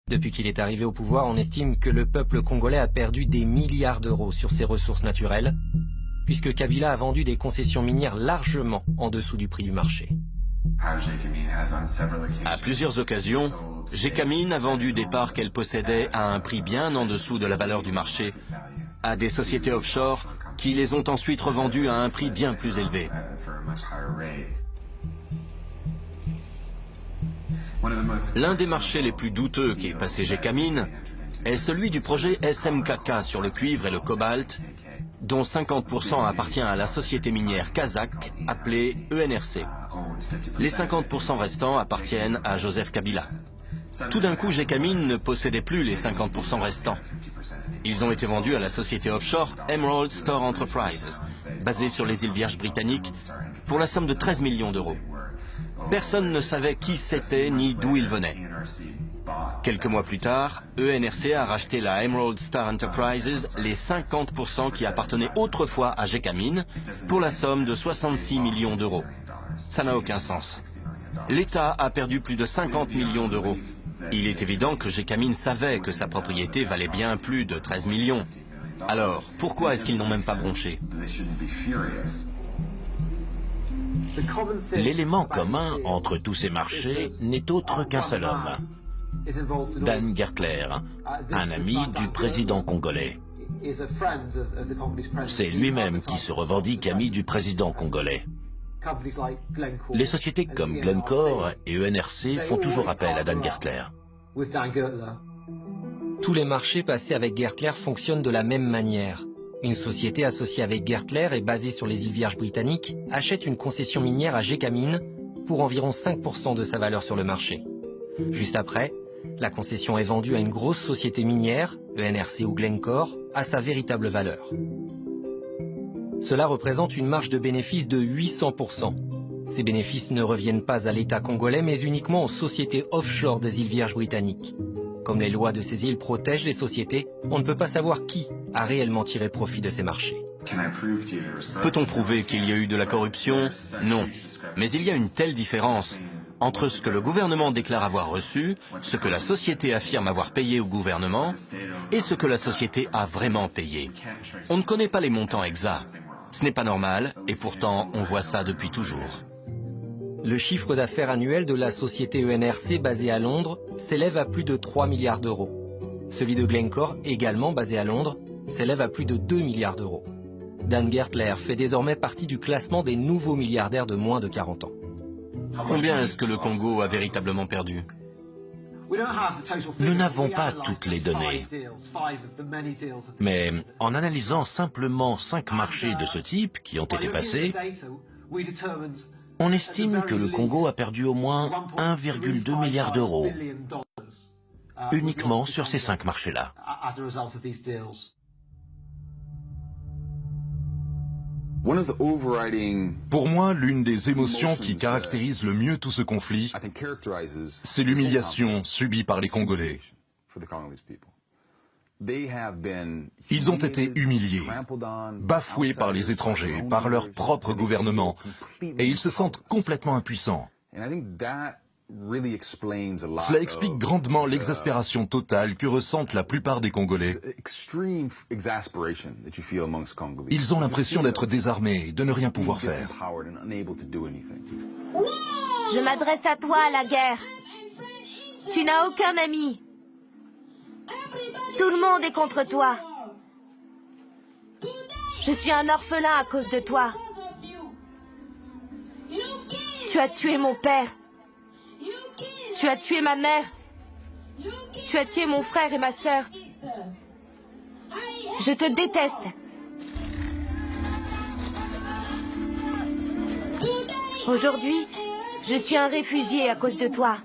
Depuis qu'il est arrivé au pouvoir, on estime que le peuple congolais a perdu des milliards d'euros sur ses ressources naturelles, puisque Kabila a vendu des concessions minières largement en dessous du prix du marché. À plusieurs occasions, Gécamine a vendu des parts qu'elle possédait à un prix bien en dessous de la valeur du marché à des sociétés offshore qui les ont ensuite revendues à un prix bien plus élevé. L'un des marchés les plus douteux qu'ait passé Gécamine est celui du projet SMKK sur le cuivre et le cobalt, dont 50% appartient à la société minière kazakh appelée ENRC. Les 50% restants appartiennent à Joseph Kabila. Tout d'un coup, Gécamine ne possédait plus les 50% restants. Ils ont été vendus à la société offshore Emerald Store Enterprises, basée sur les îles Vierges britanniques, pour la somme de 13 millions d'euros. Personne ne savait qui c'était ni d'où il venait. Quelques mois plus tard, ENRC a racheté la Emerald Star Enterprises, les 50% qui appartenaient autrefois à Gécamine, pour la somme de 66 millions d'euros. Ça n'a aucun sens. L'État a perdu plus de 50 millions d'euros. Il est évident que Gécamine savait que sa propriété valait bien plus de 13 millions. Alors, pourquoi est-ce qu'ils n'ont même pas bronché? L'élément commun entre tous ces marchés n'est autre qu'un seul homme. Dan Gertler, un ami du président congolais. C'est lui-même qui se revendique ami du président congolais. Les sociétés comme Glencore et ENRC font toujours appel à Dan Gertler. Tous les marchés passés avec Gertler fonctionnent de la même manière. Une société associée avec Gertler et basée sur les îles Vierges britanniques achète une concession minière à Gécamine pour environ 5% de sa valeur sur le marché. Juste après, la concession est vendue à une grosse société minière, ENRC ou Glencore, à sa véritable valeur. Cela représente une marge de bénéfice de 800%. Ces bénéfices ne reviennent pas à l'État congolais, mais uniquement aux sociétés offshore des îles Vierges britanniques. Comme les lois de ces îles protègent les sociétés, on ne peut pas savoir qui a réellement tiré profit de ces marchés. Peut-on prouver qu'il y a eu de la corruption? Non. Mais il y a une telle différence entre ce que le gouvernement déclare avoir reçu, ce que la société affirme avoir payé au gouvernement, et ce que la société a vraiment payé. On ne connaît pas les montants exacts. Ce n'est pas normal, et pourtant on voit ça depuis toujours. Le chiffre d'affaires annuel de la société ENRC basée à Londres s'élève à plus de 3 milliards d'euros. Celui de Glencore, également basé à Londres, s'élève à plus de 2 milliards d'euros. Dan Gertler fait désormais partie du classement des nouveaux milliardaires de moins de 40 ans. Combien est-ce que le Congo a véritablement perdu? Nous n'avons pas toutes les données. Mais en analysant simplement 5 marchés de ce type qui ont été passés, on estime que le Congo a perdu au moins 1,2 milliard d'euros, uniquement sur ces 5 marchés-là. Pour moi, l'une des émotions qui caractérise le mieux tout ce conflit, c'est l'humiliation subie par les Congolais. Ils ont été humiliés, bafoués par les étrangers, par leur propre gouvernement, et ils se sentent complètement impuissants. Cela explique grandement l'exaspération totale que ressentent la plupart des Congolais. Ils ont l'impression d'être désarmés et de ne rien pouvoir faire. Je m'adresse à toi, la guerre. Tu n'as aucun ami. Tout le monde est contre toi. Je suis un orphelin à cause de toi. Tu as tué mon père. Tu as tué ma mère. Tu as tué mon frère et ma sœur. Je te déteste. Aujourd'hui, je suis un réfugié à cause de toi.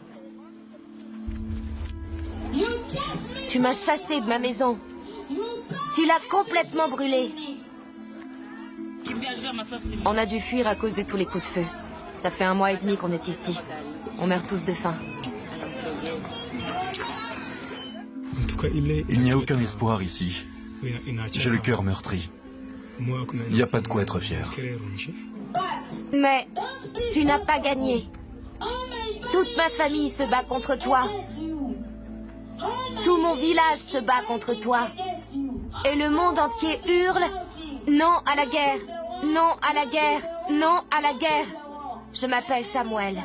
Tu m'as chassé de ma maison. Tu l'as complètement brûlée. On a dû fuir à cause de tous les coups de feu. Ça fait 1 mois et demi qu'on est ici. On meurt tous de faim. Il n'y a aucun espoir ici. J'ai le cœur meurtri. Il n'y a pas de quoi être fier. Mais tu n'as pas gagné. Toute ma famille se bat contre toi. mon village se bat contre toi. Et le monde entier hurle « Non à la guerre! Non à la guerre! Non à la guerre !» Je m'appelle Samuel.